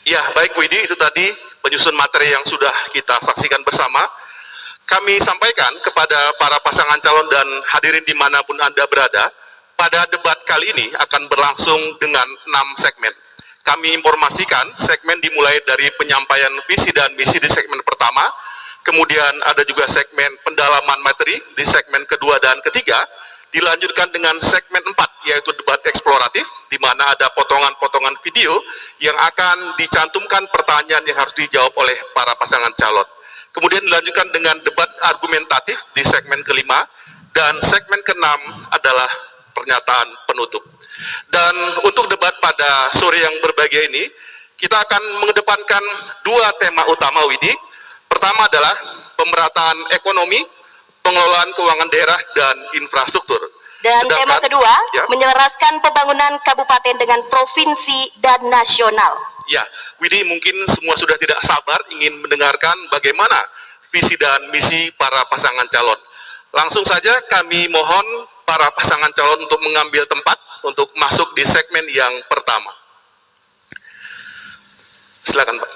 Ya, baik Widi, itu tadi penyusun materi yang sudah kita saksikan bersama. Kami sampaikan kepada para pasangan calon dan hadirin dimanapun Anda berada, pada debat kali ini akan berlangsung dengan 6 segmen. Kami informasikan segmen dimulai dari penyampaian visi dan misi di segmen pertama, kemudian ada juga segmen pendalaman materi di segmen kedua dan ketiga, dilanjutkan dengan segmen 4, yaitu debat eksploratif, di mana ada potongan-potongan video yang akan dicantumkan pertanyaan yang harus dijawab oleh para pasangan calon. Kemudian dilanjutkan dengan debat argumentatif di segmen kelima, dan segmen keenam adalah pernyataan penutup. Dan untuk debat pada sore yang berbahagia ini, kita akan mengedepankan 2 tema utama, Widi. Pertama adalah pemerataan ekonomi, pengelolaan keuangan daerah, dan infrastruktur. Dan tema kedua, ya, menyelaraskan pembangunan kabupaten dengan provinsi dan nasional. Ya, Widi, mungkin semua sudah tidak sabar ingin mendengarkan bagaimana visi dan misi para pasangan calon. Langsung saja kami mohon para pasangan calon untuk mengambil tempat untuk masuk di segmen yang pertama. Silakan, Pak.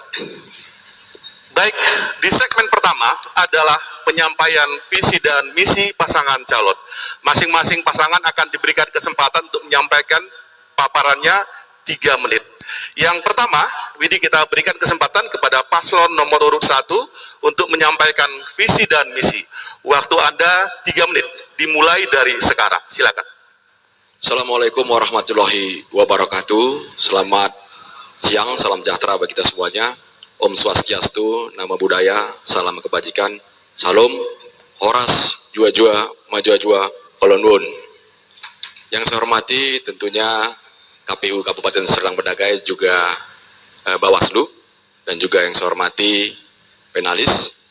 Baik, di segmen pertama adalah penyampaian visi dan misi pasangan calon. Masing-masing pasangan akan diberikan kesempatan untuk menyampaikan paparannya 3 menit. Yang pertama, Widi, kita berikan kesempatan kepada paslon nomor urut 1 untuk menyampaikan visi dan misi. Waktu Anda 3 menit, dimulai dari sekarang. Silakan. Assalamualaikum warahmatullahi wabarakatuh. Selamat siang, salam sejahtera bagi kita semuanya. Om Swastiastu, nama budaya, salam kebajikan, salam, horas, jua-jua, majua-jua, kolonwun. Yang saya hormati tentunya KPU Kabupaten Serdang Bedagai, juga Bawaslu, dan juga yang saya hormati penalis,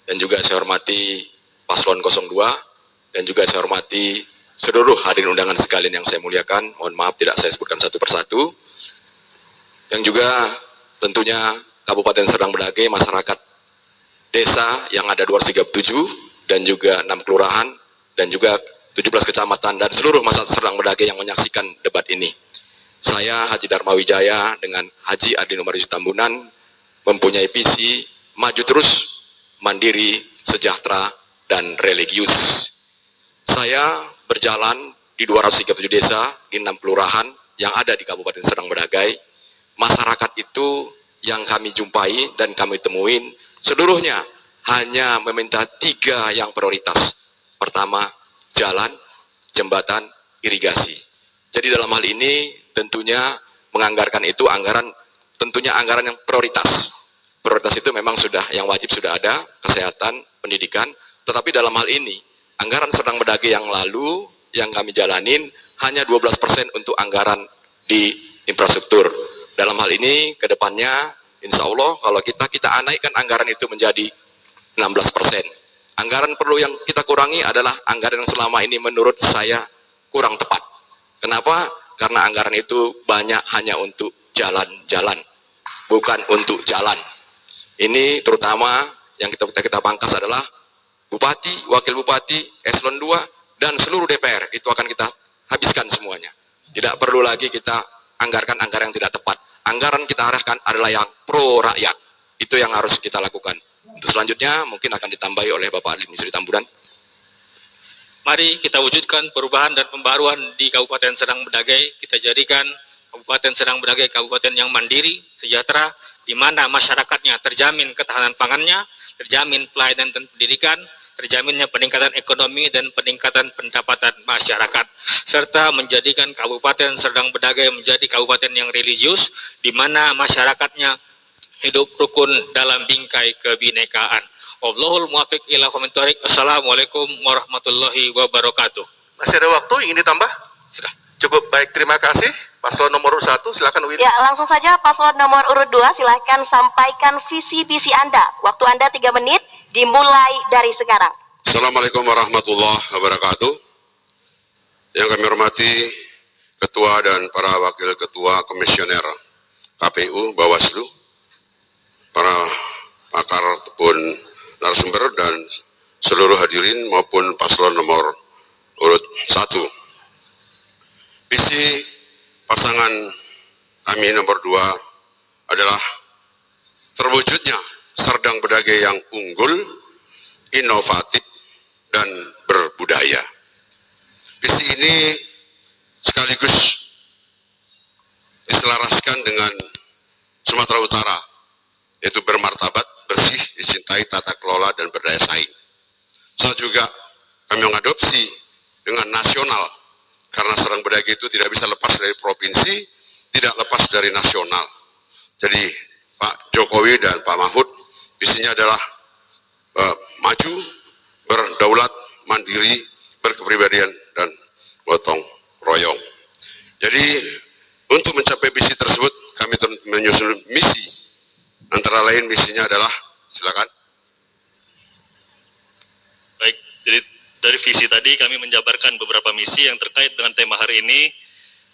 dan juga saya hormati Paslon 02, dan juga saya hormati seluruh hadirin undangan sekalian yang saya muliakan. Mohon maaf tidak saya sebutkan satu persatu. Yang juga tentunya Kabupaten Serdang Bedagai, masyarakat desa yang ada 237, dan juga 6 kelurahan, dan juga 17 kecamatan, dan seluruh masyarakat Serdang Bedagai yang menyaksikan debat ini. Saya Haji Dharma Wijaya dengan Haji Adi Numarisi Tambunan mempunyai visi maju terus, mandiri, sejahtera, dan religius. Saya berjalan di 237 desa, di 6 kelurahan yang ada di Kabupaten Serdang Bedagai. Masyarakat itu yang kami jumpai dan kami temuin, seluruhnya hanya meminta 3 yang prioritas. Pertama, jalan, jembatan, irigasi. Jadi dalam hal ini tentunya menganggarkan itu tentunya anggaran yang prioritas. Prioritas itu memang sudah yang wajib sudah ada, kesehatan, pendidikan, tetapi dalam hal ini anggaran Serdang Bedagai yang lalu yang kami jalanin hanya 12% untuk anggaran di infrastruktur. Dalam hal ini ke depannya insya Allah kalau kita naikkan anggaran itu menjadi 16%. Anggaran perlu yang kita kurangi adalah anggaran yang selama ini menurut saya kurang tepat. Kenapa? Karena anggaran itu banyak hanya untuk jalan-jalan, bukan untuk jalan. Ini terutama yang kita pangkas adalah Bupati, Wakil Bupati, Eselon 2, dan seluruh DPR. Itu akan kita habiskan semuanya. Tidak perlu lagi kita anggarkan anggaran yang tidak tepat. Anggaran kita arahkan adalah yang pro rakyat. Itu yang harus kita lakukan. Untuk selanjutnya mungkin akan ditambahi oleh Bapak Adi Numarisi Tambunan. Mari kita wujudkan perubahan dan pembaruan di Kabupaten Serdang Bedagai. Kita jadikan Kabupaten Serdang Bedagai kabupaten yang mandiri, sejahtera, di mana masyarakatnya terjamin ketahanan pangannya, terjamin pelayanan dan pendidikan, terjaminnya peningkatan ekonomi dan peningkatan pendapatan masyarakat, serta menjadikan Kabupaten Serdang Bedagai menjadi kabupaten yang religius, di mana masyarakatnya hidup rukun dalam bingkai kebinekaan. Wallahul muwaffiq ila aqwamit thoriq. Assalamualaikum warahmatullahi wabarakatuh. Masih ada waktu ingin ditambah? Sudah. Cukup, baik, terima kasih. Paslon nomor urut 1, silakan Widi. Ya, langsung saja paslon nomor urut 2, silakan sampaikan visi-visi Anda. Waktu Anda 3 menit, dimulai dari sekarang. Assalamualaikum warahmatullahi wabarakatuh. Yang kami hormati Ketua dan para Wakil Ketua Komisioner KPU, Bawaslu, para pakar ataupun narasumber, dan seluruh hadirin maupun paslon nomor urut 1. Visi pasangan kami nomor 2 adalah terwujudnya Serdang Bedagai yang unggul, inovatif, dan berbudaya. Visi ini sekaligus diselaraskan dengan Sumatera Utara, yaitu bermartabat, bersih, dicintai, tata kelola, dan berdaya saing. Serta juga kami mengadopsi dengan nasional, karena Serdang Bedagai itu tidak bisa lepas dari provinsi, tidak lepas dari nasional. Jadi Pak Jokowi dan Pak Mahfud visinya adalah maju, berdaulat, mandiri, berkepribadian, dan gotong royong. Jadi untuk mencapai visi tersebut kami menyusun misi. Antara lain misinya adalah, silakan. Baik, jadi dari visi tadi kami menjabarkan beberapa misi yang terkait dengan tema hari ini,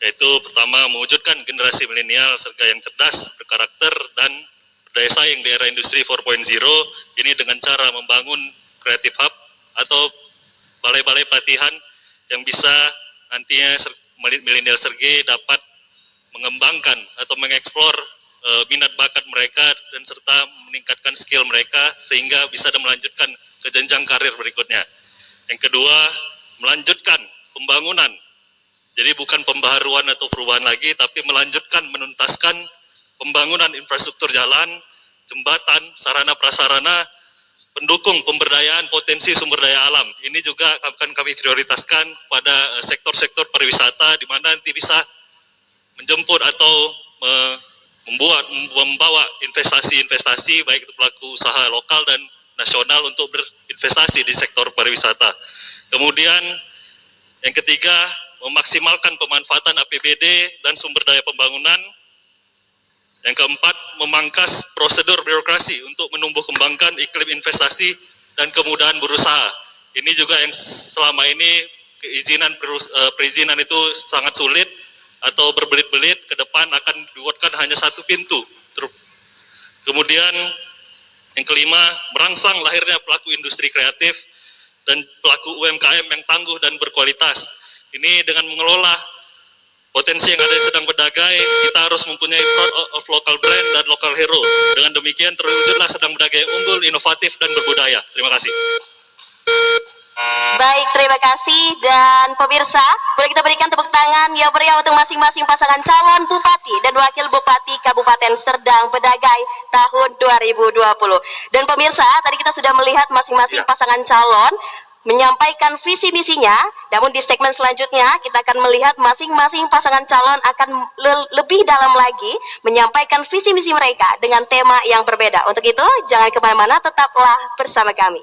yaitu pertama mewujudkan generasi milenial serga yang cerdas, berkarakter, dan berdaya saing di era industri 4.0 ini dengan cara membangun creative hub atau balai-balai pelatihan yang bisa nantinya milenial serge dapat mengembangkan atau mengeksplor minat bakat mereka dan serta meningkatkan skill mereka sehingga bisa melanjutkan ke jenjang karir berikutnya. Yang kedua, melanjutkan pembangunan. Jadi bukan pembaharuan atau perubahan lagi, tapi melanjutkan, menuntaskan pembangunan infrastruktur jalan, jembatan, sarana prasarana, pendukung pemberdayaan potensi sumber daya alam. Ini juga akan kami prioritaskan pada sektor-sektor pariwisata, di mana nanti bisa menjemput atau membawa investasi-investasi baik itu pelaku usaha lokal dan nasional untuk berinvestasi di sektor pariwisata. Kemudian yang ketiga, memaksimalkan pemanfaatan APBD dan sumber daya pembangunan. Yang keempat, memangkas prosedur birokrasi untuk menumbuh kembangkan iklim investasi dan kemudahan berusaha. Ini juga yang selama ini perizinan itu sangat sulit atau berbelit-belit, ke depan akan dibuatkan hanya satu pintu. Kemudian yang kelima, merangsang lahirnya pelaku industri kreatif dan pelaku UMKM yang tangguh dan berkualitas. Ini dengan mengelola potensi yang ada di Serdang Bedagai, kita harus mempunyai proud of local brand dan local hero. Dengan demikian terwujudlah Serdang Bedagai yang unggul, inovatif, dan berbudaya. Terima kasih. Baik, terima kasih. Dan pemirsa, boleh kita berikan tepuk tangan yang meriah untuk masing-masing pasangan calon Bupati dan Wakil Bupati Kabupaten Serdang Bedagai tahun 2020. Dan pemirsa, tadi kita sudah melihat masing-masing pasangan calon menyampaikan visi misinya, namun di segmen selanjutnya kita akan melihat masing-masing pasangan calon akan lebih dalam lagi menyampaikan visi misi mereka dengan tema yang berbeda. Untuk itu, jangan kemana-mana, tetaplah bersama kami.